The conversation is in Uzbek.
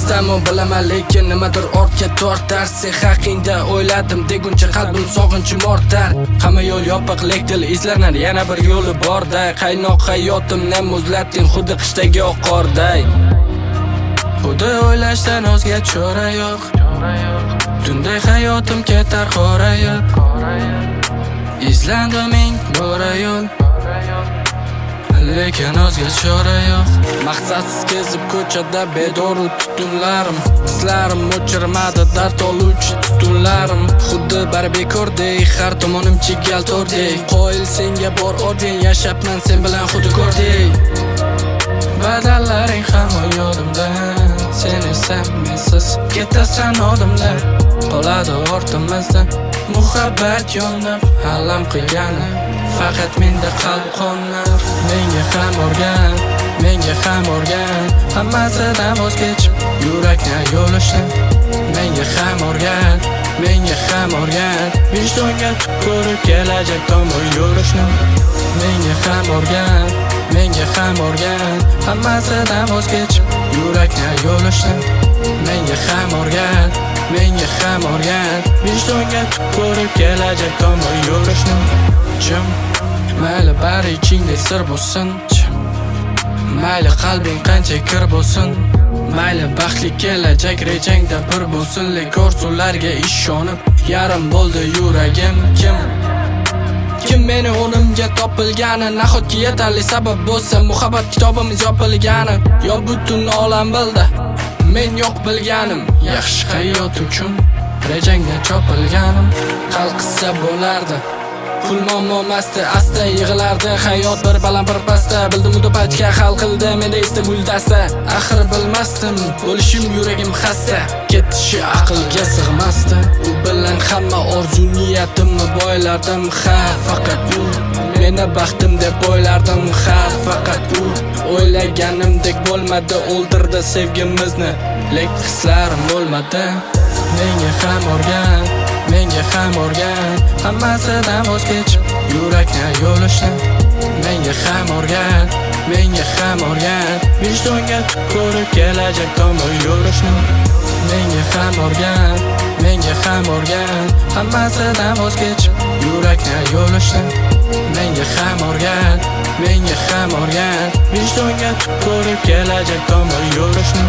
Bilmasdan u bilaman lekin nimadir ortga tortar. Sen haqingda o'yladim deguncha qalbim sog'inchim ortar. Hamma yo'l yopiq lek dil izlanar yana bir yo'li borda. Qaynoq hayotimni muzlatding xuddi qishdagi oq qorday. Xuddi o'ylashdan o'zga chora yo'q. Tunday hayotim ketar qorayib. Izlandim ming bora yo'l, lekin o'zga chora yo'q. Maqsadsiz kezib ko'chada bedoru tutunlarim, hislarim o'chirmadi dard oluvchi tutunlarim. Xuddi bar bekordek, har tomonim chigal tordek. Qo'yil senga bor orden, yashapman sen bilan xuddi ko'rdek. Badallaring hamon yodimda, sen esa mensiz ketasan odimlar. Qoladi ortimizda muhabbat yonib, alam qilgani faqat menda qalb qonar. Menga ham o'rgan, hammasidan voz kechib yurakni yo'lishni. Menga ham o'rgan, vijdonga ko'rib kelajak tomon yurishni. Menga ham o'rgan, hammasidan voz kechib yurakni yo'lishni. Menga ham o'rgan, vijdonga ko'rib kelajak tomon yurishni. Jim mayli bari ichingda sir bo'lsin, mayli qalbing qancha kir bo'lsin, mayli baxtli kelajak rejangda bir bo'lsin, lek orzularga ishonib yarim bo'ldi yuragim. Kim meni o'rnimga topilgani, nahotki yetarli sabab bo'lsa muhabbat kitobimiz yopilgani. Yo butun olam bildi, men yo'q bilganim. Yaxshi hayot uchun rejangda chopilganim. Qalqisa bo'lardi pul muammomasdi, asta yig'lardi hayot bir baland bir pastda. Bildim mudopatga hal qildi menda esda guldasta. Axir bilmasdim bo'lishim yuragim xasta, ketishi aqlga sig'masdi. U bilan hamma orzu niyatimni boylardim, ha faqat u meni baxtim deb o'ylardim, ha faqat u o'ylaganimdek bo'lmadi, o'ldirdi sevgimizni, lek hislarim bo'lmadi. Menga ham o'rgan, hammasidan voz kechib yurakni yo'lishni. Menga ham o'rgan, vijdonga ko'rib kelajak tomon yurishni. Menga ham o'rgan, hammasidan voz kechib yurakni yo'lishni. Menga ham o'rgan, vijdonga ko'rib kelajak tomon yurishni.